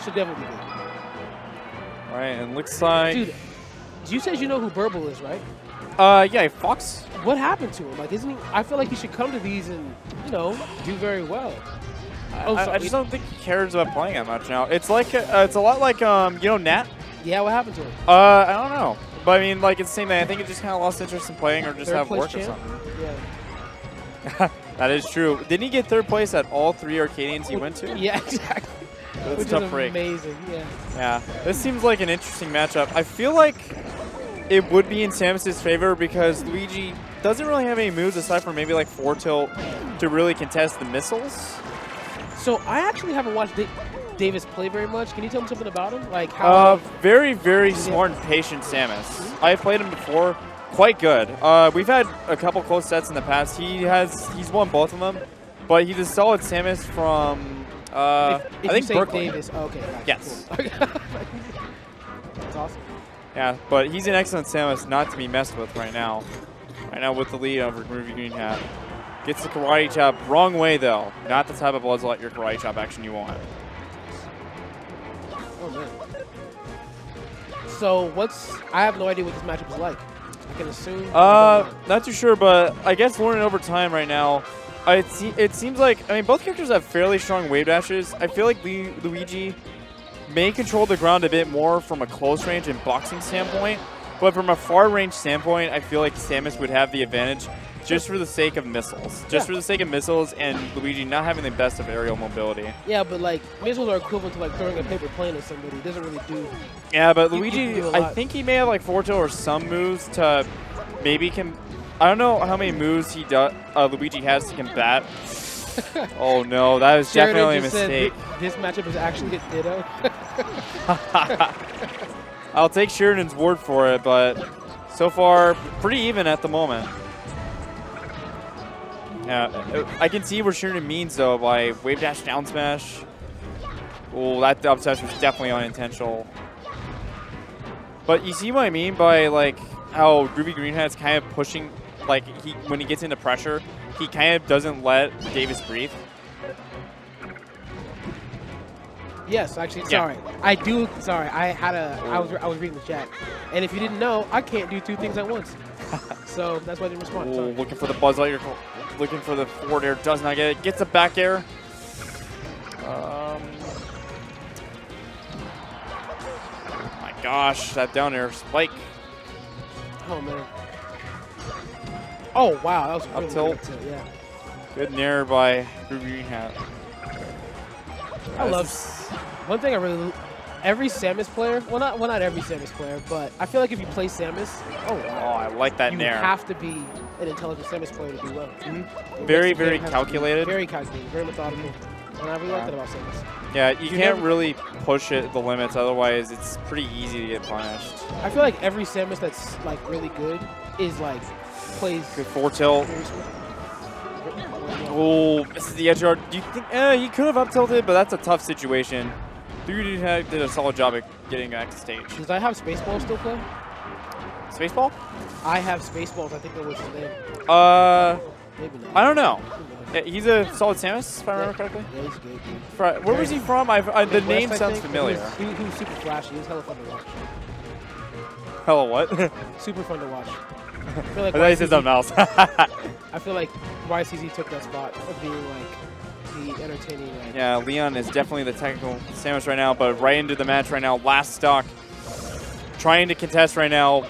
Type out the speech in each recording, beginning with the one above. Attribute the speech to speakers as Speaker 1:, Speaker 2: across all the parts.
Speaker 1: Should definitely be good.
Speaker 2: All right, and looks like.
Speaker 1: Dude, you said you know who Burble is, right?
Speaker 2: Yeah, Fox.
Speaker 1: What happened to him? Like, isn't he? I feel like he should come to these and, you know, do very well.
Speaker 2: I just don't think he cares about playing that much now. It's like it's a lot like you know Nat.
Speaker 1: Yeah, what happened to him?
Speaker 2: I don't know, but I mean like it's the same thing. I think he just kind of lost interest in playing or just
Speaker 1: Third
Speaker 2: have
Speaker 1: place
Speaker 2: work
Speaker 1: champ?
Speaker 2: or something.
Speaker 1: Yeah.
Speaker 2: That is true. Didn't he get 3rd place at all 3 Arcadians he went to?
Speaker 1: Yeah, exactly.
Speaker 2: That's
Speaker 1: Which
Speaker 2: a tough
Speaker 1: is
Speaker 2: break.
Speaker 1: amazing. Yeah.
Speaker 2: Yeah, this seems like an interesting matchup. I feel like it would be in Samus's favor because Luigi doesn't really have any moves aside from maybe like 4 tilt to really contest the missiles.
Speaker 1: So I actually haven't watched Davis play very much. Can you tell me something about him? Like how?
Speaker 2: Very, very smart and patient Samus. I've played him before. Quite good. We've had a couple close sets in the past. He's won both of them, but he's a solid Samus from
Speaker 1: if
Speaker 2: I think
Speaker 1: you say
Speaker 2: Brooklyn.
Speaker 1: Davis, okay. Gotcha.
Speaker 2: Yes.
Speaker 1: Cool. That's awesome.
Speaker 2: Yeah, but he's an excellent Samus not to be messed with right now. Right now with the lead over Groovy Green Hat. Gets the karate chop. Wrong way though. Not the type of Bloodslot your karate chop action you want.
Speaker 1: Oh man. So I have no idea what this matchup is like. I can assume.
Speaker 2: Not too sure, but I guess learning over time right now. It seems like, I mean, both characters have fairly strong wave dashes. I feel like Luigi may control the ground a bit more from a close range and boxing standpoint, but from a far range standpoint, I feel like Samus would have the advantage just for the sake of missiles. Just for the sake of missiles and Luigi not having the best of aerial mobility.
Speaker 1: Yeah, but like missiles are equivalent to like throwing a paper plane at somebody. It doesn't really do.
Speaker 2: Yeah, but
Speaker 1: You
Speaker 2: Luigi,
Speaker 1: can do a
Speaker 2: I
Speaker 1: lot.
Speaker 2: think he may have like 4 tilt or some moves to maybe I don't know how many moves Luigi has to combat. Oh no, that was definitely a
Speaker 1: just said
Speaker 2: mistake.
Speaker 1: This matchup is actually a ditto.
Speaker 2: I'll take Sheridan's word for it, but so far pretty even at the moment. Yeah, I can see what Sheridan means though by wave dash down smash. Oh, that up smash was definitely unintentional. But you see what I mean by like how Groovy Green Hat's kind of pushing, like when he gets into pressure, he kind of doesn't let Davis breathe.
Speaker 1: Yes, actually,
Speaker 2: Yeah.
Speaker 1: sorry. I do. Sorry, I was reading the chat, and if you didn't know, I can't do 2 things at once. So that's why I didn't respond.
Speaker 2: Oh,
Speaker 1: Sorry.
Speaker 2: looking for the buzz light, looking for the forward air, does not get it. Gets a back air. My gosh, that down air spike.
Speaker 1: Oh man. Oh wow, that was
Speaker 2: Up
Speaker 1: really
Speaker 2: tilt.
Speaker 1: good tilt, yeah.
Speaker 2: Good nair by Groovy Green Hat.
Speaker 1: I love one thing. I really every Samus player. Well, not every Samus player, but I feel like if you play Samus,
Speaker 2: Oh, I like that
Speaker 1: you
Speaker 2: nair.
Speaker 1: have to be an intelligent Samus player to do well.
Speaker 2: Very,
Speaker 1: It
Speaker 2: very
Speaker 1: has to be
Speaker 2: calculated.
Speaker 1: very calculated, very methodical, and I really like that about Samus.
Speaker 2: Yeah, you can't
Speaker 1: never-
Speaker 2: really push it the limits, otherwise it's pretty easy to get punished.
Speaker 1: I feel like every Samus that's like really good is like plays
Speaker 2: Good 4 tilt.
Speaker 1: very smart.
Speaker 2: Oh, this is the edge guard. Do you think he could have up tilted, but that's a tough situation. Dude did a solid job at getting back to stage.
Speaker 1: Does I have Spaceballs still play?
Speaker 2: Spaceball?
Speaker 1: I have Spaceballs. I think that was his name. Maybe not.
Speaker 2: I don't know.
Speaker 1: Who knows?
Speaker 2: Yeah, he's a solid Samus, if I remember correctly.
Speaker 1: Yeah, he's good.
Speaker 2: Where was he from? The
Speaker 1: Midwest,
Speaker 2: name
Speaker 1: I
Speaker 2: sounds
Speaker 1: think.
Speaker 2: familiar.
Speaker 1: He was super flashy. He was hella fun to watch.
Speaker 2: Hello, what?
Speaker 1: Super fun to watch. I feel
Speaker 2: I
Speaker 1: like
Speaker 2: thought he said something else.
Speaker 1: I feel like YCZ took that spot of being like the entertaining. Like,
Speaker 2: Yeah, Leon is definitely the technical Samus right now, but right into the match right now. Last stock. Trying to contest right now.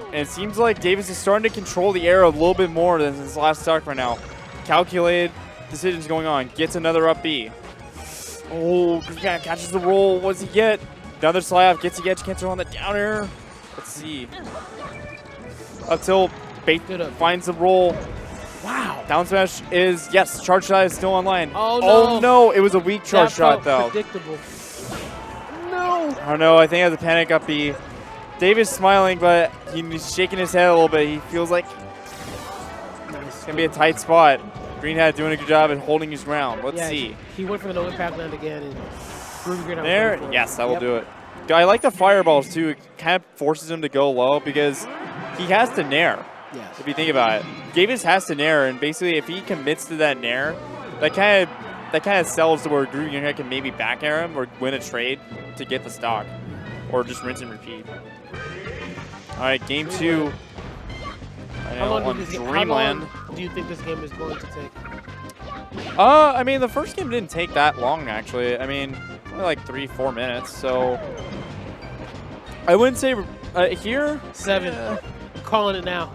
Speaker 2: And it seems like Davis is starting to control the air a little bit more than his last stock right now. Calculated decisions going on. Gets another up B. Oh, yeah, catches the roll. What does he get? Another slab. Gets the edge cancel on the down air. Let's see. Up tilt. Bait finds the roll. Wow. Down smash is, yes, charge shot is still online.
Speaker 1: Oh, no.
Speaker 2: Oh, no. It was a weak charge
Speaker 1: that
Speaker 2: shot,
Speaker 1: felt
Speaker 2: though.
Speaker 1: predictable. No.
Speaker 2: I don't know. I think it has a panic up B. Davis smiling, but he's shaking his head a little bit. He feels like it's going to be a tight spot. Green Hat doing a good job at holding his ground. Let's see.
Speaker 1: He went for the no impact land again. And Green Hat
Speaker 2: There. Yes, that will do it. I like the fireballs, too. It kind of forces him to go low because he has to nair.
Speaker 1: Yes.
Speaker 2: If you think about it. Davis has to nair, and basically if he commits to that nair, that that kind of sells to where Groovy Green can maybe back air him or win a trade to get the stock, or just rinse and repeat. All right, game 2.
Speaker 1: How long
Speaker 2: Dreamland.
Speaker 1: do you think this game is going to take?
Speaker 2: I mean, the first game didn't take that long, actually. I mean, only like 3-4 minutes, so I wouldn't say here.
Speaker 1: 7. I'm calling it now.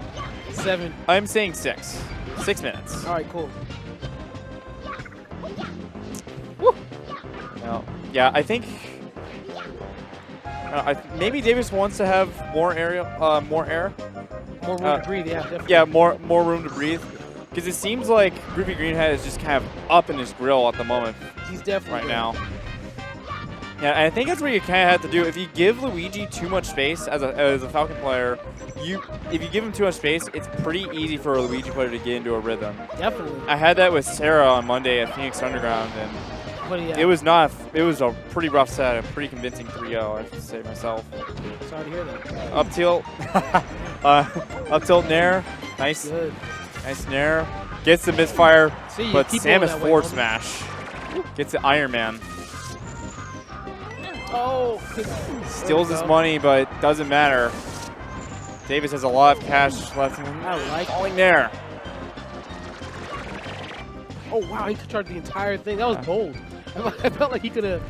Speaker 1: 7.
Speaker 2: I'm saying 6. 6 minutes.
Speaker 1: All right, cool.
Speaker 2: Woo. No. Yeah, I think maybe Davis wants to have more air.
Speaker 1: More room to breathe, yeah, definitely.
Speaker 2: Yeah, more room to breathe. Because it seems like Groovy Greenhead is just kind of up in his grill at the moment.
Speaker 1: He's definitely
Speaker 2: right now. Yeah, and I think that's what you kind of have to do. If you give Luigi too much space as a Falcon player, if you give him too much space, it's pretty easy for a Luigi player to get into a rhythm.
Speaker 1: Definitely.
Speaker 2: I had that with Sarah on Monday at Phoenix Underground, and it was a pretty rough set, a pretty convincing 3-0, I should say myself.
Speaker 1: Sorry to hear that.
Speaker 2: Up tilt, up tilt nair, nice.
Speaker 1: Good.
Speaker 2: Nice nair. Gets the misfire, but Samus forward smash. Gets the Iron Man.
Speaker 1: Oh!
Speaker 2: Steals his money, but doesn't matter. Davis has a lot of cash left in him.
Speaker 1: I like
Speaker 2: falling there.
Speaker 1: Oh, wow, he charged the entire thing. That was bold. I felt like he could have...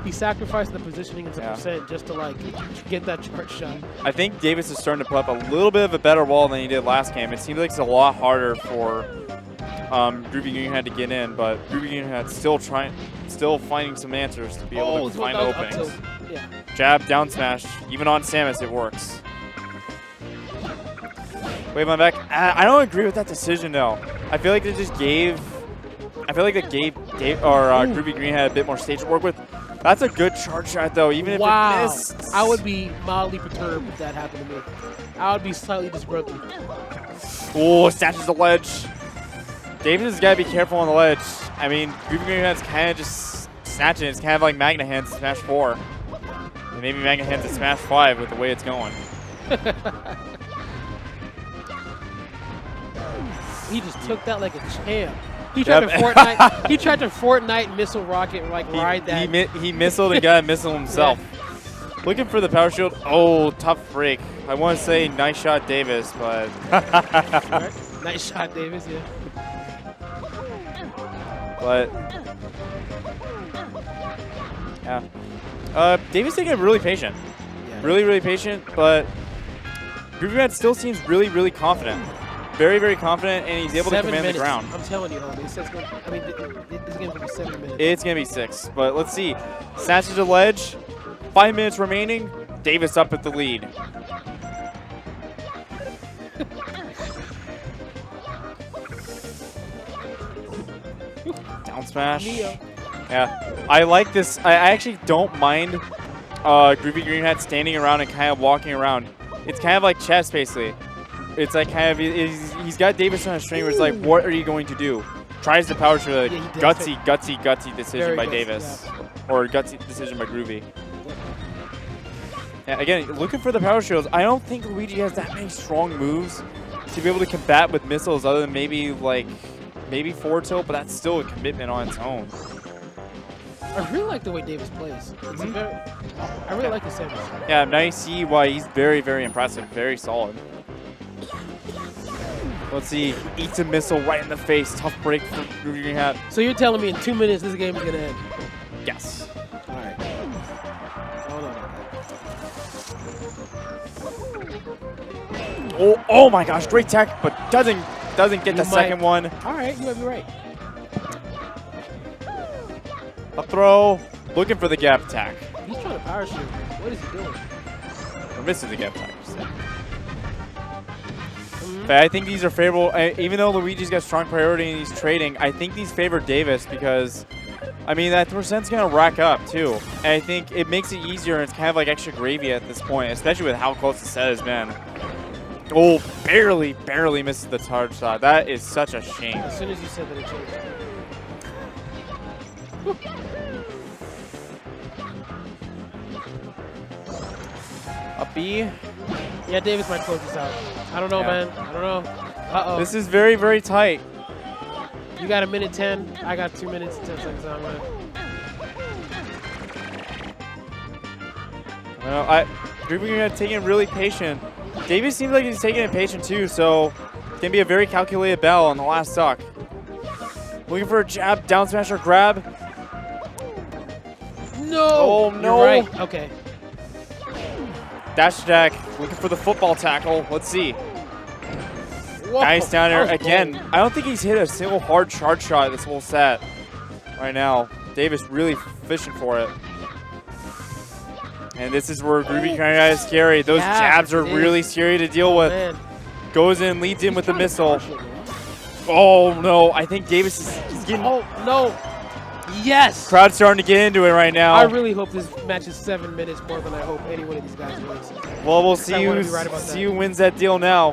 Speaker 1: He sacrificed the positioning into percent just to, like, get that charge shot. I
Speaker 2: think Davis is starting to put up a little bit of a better wall than he did last game. It seems like it's a lot harder for Groovy Greenhead to get in, but Groovy Greenhead still finding some answers to be able to find openings.
Speaker 1: Yeah.
Speaker 2: Jab, down smash. Even on Samus, it works. Wave on back. I don't agree with that decision, though. I feel like they just gave... I feel like they gave Groovy Greenhead a bit more stage to work with. That's a good charge shot, though, even if it missed.
Speaker 1: I would be mildly perturbed if that happened to me. I would be slightly disgruntled.
Speaker 2: Oh, snatches the ledge. Davis has got to be careful on the ledge. I mean, Groovy Greenhead's kind of just snatching. It's kind of like Magna Hands to Smash 4. And maybe Magna Hands to Smash 5 with the way it's going.
Speaker 1: He just took that like a champ. He tried to Fortnite. He tried to Fortnite missile rocket ride that.
Speaker 2: He missiled and got a missile himself. Yeah. Looking for the power shield. Oh, tough break. I want to say nice shot, Davis, but
Speaker 1: nice shot, Davis. Yeah.
Speaker 2: But yeah, Davis taking really patient. Yeah. Really patient, but Groovy still seems really confident. Very confident, and he's able to command the ground.
Speaker 1: I'm telling you, homie. This is going to be 7 minutes.
Speaker 2: It's going to be 6, but let's see. Snatches a ledge. 5 minutes remaining. Davis up at the lead. Down smash. Yeah, I like this. I actually don't mind Groovy Greenhead standing around and kind of walking around. It's kind of like chess, basically. It's like kind of, he's got Davis on a string where it's like, what are you going to do? Tries to power to a gutsy decision by Davis. Yeah. Or gutsy decision by Groovy. Yeah, again, looking for the power shields. I don't think Luigi has that many strong moves to be able to combat with missiles other than maybe forward tilt, but that's still a commitment on its own.
Speaker 1: I really like the way Davis plays. I really like the Samus.
Speaker 2: Yeah, now you see why he's very impressive, very solid. Let's see, eats a missile right in the face. Tough break for Groovy Greenhead.
Speaker 1: So you're telling me in 2 minutes this game is going to end?
Speaker 2: Yes.
Speaker 1: All right.
Speaker 2: Oh my gosh, great tech, but doesn't get the second one.
Speaker 1: All right, you might be right.
Speaker 2: Up throw, looking for the gap attack.
Speaker 1: He's trying to power shoot. What is he doing?
Speaker 2: Or misses the gap attack. But I think these are favorable. Even though Luigi's got strong priority and he's trading, I think these favor Davis because, I mean, that percent's going to rack up too. And I think it makes it easier, and it's kind of like extra gravy at this point, especially with how close the set has been. Oh, barely misses the charge shot. That is such a shame.
Speaker 1: As soon as you said that, it changed.
Speaker 2: Up B.
Speaker 1: Yeah, Davis might close this out. I don't know, man. I don't know. Uh-oh.
Speaker 2: This is very tight.
Speaker 1: You got a minute 10. I got 2 minutes and 10 seconds on it.
Speaker 2: Groovy Green Hat taking it really patient. Davis seems like he's taking it patient too, so it's gonna be a very calculated battle on the last stock. Looking for a jab, down smash or grab.
Speaker 1: No!
Speaker 2: Oh no!
Speaker 1: You're right. Okay.
Speaker 2: Dash attack, looking for the football tackle. Let's see.
Speaker 1: Whoa,
Speaker 2: Nice down there again.
Speaker 1: bold.
Speaker 2: I don't think he's hit a single hard charge shot this whole set right now. Davis really fishing for it. And this is where Groovy kind of is scary. Those jabs are really scary to deal with.
Speaker 1: Man.
Speaker 2: Goes in, leads in with the missile. Oh no, I think Davis is getting...
Speaker 1: Oh, no. Yes!
Speaker 2: Crowd's starting to get into it right now.
Speaker 1: I really hope this match is 7 minutes more than I hope any one of these guys wins.
Speaker 2: Well, we'll see who wins that deal now.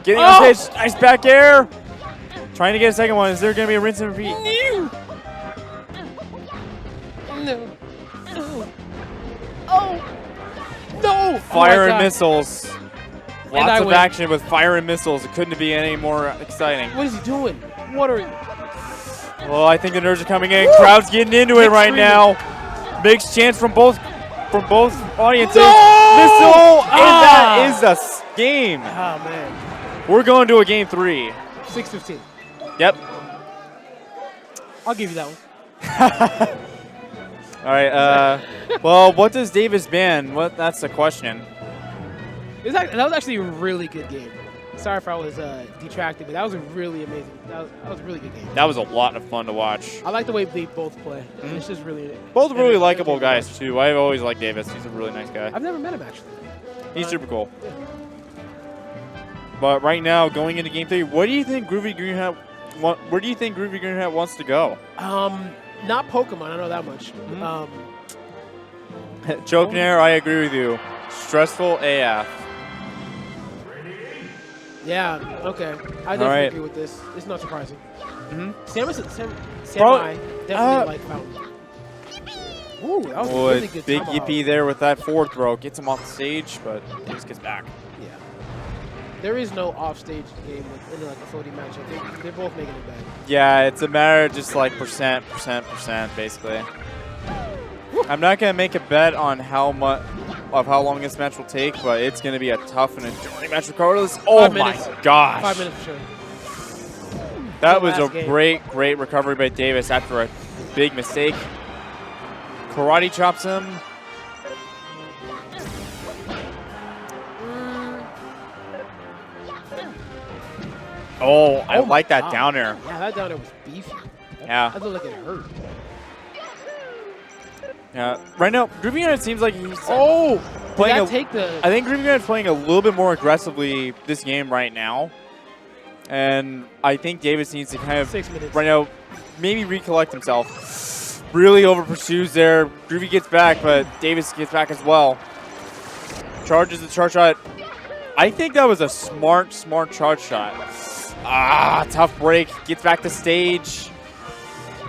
Speaker 2: Getting
Speaker 1: Oh!
Speaker 2: on stage, nice back air. Trying to get a second one. Is there going to be a rinse and repeat?
Speaker 1: No. Oh! No!
Speaker 2: Fire
Speaker 1: Oh
Speaker 2: and missiles. Lots of
Speaker 1: win.
Speaker 2: action with fire and missiles. It couldn't be any more exciting.
Speaker 1: What is he doing? What are you?
Speaker 2: Well, I think the nerves are coming in. Crowd's getting into it right now. Big chance from both audiences.
Speaker 1: No!
Speaker 2: Missile, and that is the game.
Speaker 1: Oh, man.
Speaker 2: We're going to a game 3.
Speaker 1: 6-15.
Speaker 2: Yep.
Speaker 1: I'll give you that one.
Speaker 2: All right. Well, what does Davis ban? That's the question.
Speaker 1: That was actually a really good game. Sorry if I was detracted, but that was a really amazing. That was a really good game.
Speaker 2: That was a lot of fun to watch.
Speaker 1: I like the way they both play. It's just really
Speaker 2: Both really likable guys too. I've always liked Davis. He's a really nice guy.
Speaker 1: I've never met him actually.
Speaker 2: He's super cool. But right now, going into game 3, what do you think Groovy Green Hat? Where do you think Groovy Green Hat wants to go?
Speaker 1: Not Pokemon. I know that much.
Speaker 2: Choke Nair, I agree with you. Stressful AF.
Speaker 1: Yeah. Okay. I definitely agree with this. It's not surprising. Samus definitely like Fountain. Ooh, that was a really good
Speaker 2: big
Speaker 1: tomahawk.
Speaker 2: yippee there with that forward throw. Gets him off the stage, but Davis gets back.
Speaker 1: Yeah. There is no off-stage game in like a floating match. I think they're both making it bad.
Speaker 2: Yeah, it's a matter of just like percent, basically. I'm not gonna make a bet on how long this match will take, but it's gonna be a tough and enduring match regardless. Oh my gosh!
Speaker 1: 5 minutes for sure.
Speaker 2: That was a great recovery by Davis after a big mistake. Karate chops him. Oh, I like that down air.
Speaker 1: Yeah, that down air was beefy.
Speaker 2: Yeah.
Speaker 1: That looked like it hurt.
Speaker 2: Yeah. Right now, Groovy Green Hat seems like he's
Speaker 1: playing.
Speaker 2: I think Groovy Green Hat's playing a little bit more aggressively this game right now, and I think Davis needs to kind of
Speaker 1: 6 minutes
Speaker 2: right now maybe recollect himself. Really over pursues there. Groovy gets back, but Davis gets back as well. Charges the charge shot. I think that was a smart charge shot. Tough break. Gets back to stage.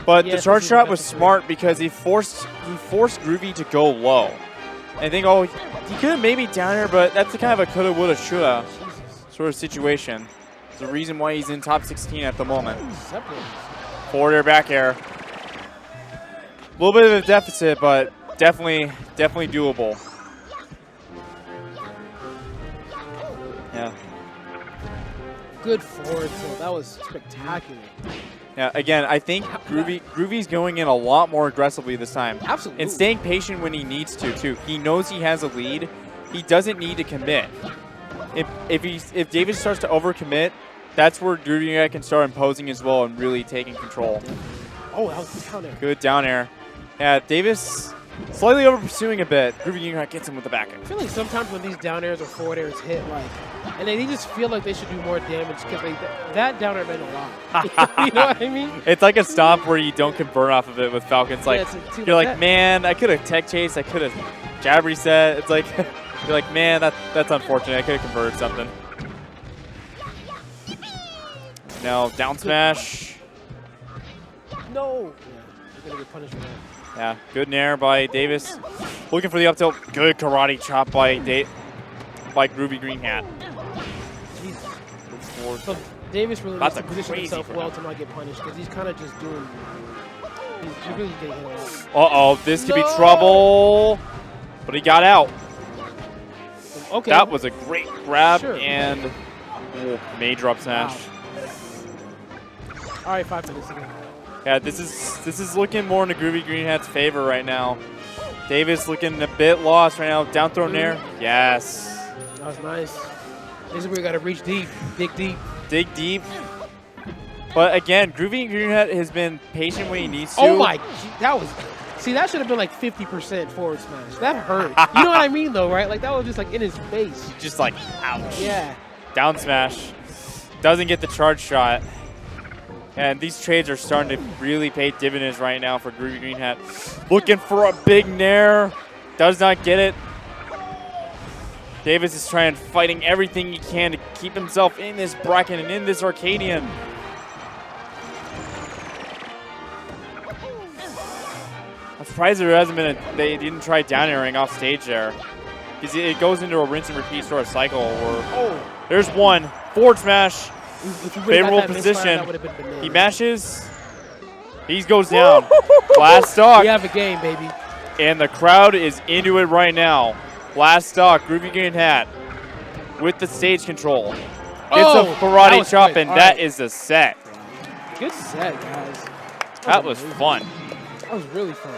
Speaker 2: But the charge shot was smart because he forced Groovy to go low. I think he could have maybe down here, but that's a kind of a coulda, woulda, shoulda sort of situation. It's the reason why he's in top 16 at the moment. Forward air, back air. A little bit of a deficit, but definitely doable. Yeah.
Speaker 1: Good forward tilt. That was spectacular.
Speaker 2: Yeah, again, I think Groovy's going in a lot more aggressively this time.
Speaker 1: Absolutely.
Speaker 2: And staying patient when he needs to, too. He knows he has a lead. He doesn't need to commit. If Davis starts to overcommit, that's where Groovy can start imposing as well and really taking control.
Speaker 1: Oh, that was down air.
Speaker 2: Good down air. Yeah, Davis slightly over pursuing a bit. Groovy gets him with the back air.
Speaker 1: I feel like sometimes when these down airs or forward airs hit, and they just feel like they should do more damage because that down air meant a lot. You know what I mean?
Speaker 2: It's like a stop where you don't convert off of it with Falcons. Like you're like, man, I could have tech chased, I could have jab reset. It's like you're like, man, that's unfortunate. I could have converted something. Now down smash.
Speaker 1: No. Yeah, you're gonna get punished for that.
Speaker 2: Yeah, good nair by Davis. Looking for the up tilt. Good karate chop by Groovy Green Hat.
Speaker 1: So Davis really
Speaker 2: That's
Speaker 1: needs to
Speaker 2: a
Speaker 1: position
Speaker 2: crazy
Speaker 1: himself
Speaker 2: for
Speaker 1: well
Speaker 2: him.
Speaker 1: to not get punished because he's kind of just doing. He's really getting hit a lot.
Speaker 2: Uh-oh, this could be trouble. But he got out.
Speaker 1: Okay.
Speaker 2: That was a great grab
Speaker 1: Sure.
Speaker 2: and May drop smash.
Speaker 1: Wow. All right, 5 minutes again.
Speaker 2: Yeah, this is looking more in the Groovy Green Hat's favor right now. Davis looking a bit lost right now. Down throw there. Yes.
Speaker 1: That was nice. This is where you got to reach deep, dig deep.
Speaker 2: Dig deep. But again, Groovy Green Hat has been patient when he needs to.
Speaker 1: Oh my, that was. See, that should have been like 50% forward smash. That hurt. You know what I mean, though, right? Like that was just like in his face.
Speaker 2: Just like, ouch.
Speaker 1: Yeah.
Speaker 2: Down smash. Doesn't get the charge shot. And these trades are starting to really pay dividends right now for Groovy Green Hat. Looking for a big nair. Does not get it. Davis is fighting everything he can to keep himself in this bracket and in this Arcadian. I'm surprised there hasn't been they didn't try down airing off stage there. Because it goes into a rinse and repeat sort of cycle where there's one. Forward smash. Favorable position. He mashes. He goes down. Last stock.
Speaker 1: We have a game, baby.
Speaker 2: And the crowd is into it right now. Last stock, Groovy Green Hat with the stage control. It's a karate chop,
Speaker 1: quick.
Speaker 2: and that is the set.
Speaker 1: Good set, guys.
Speaker 2: That was fun.
Speaker 1: That was really fun.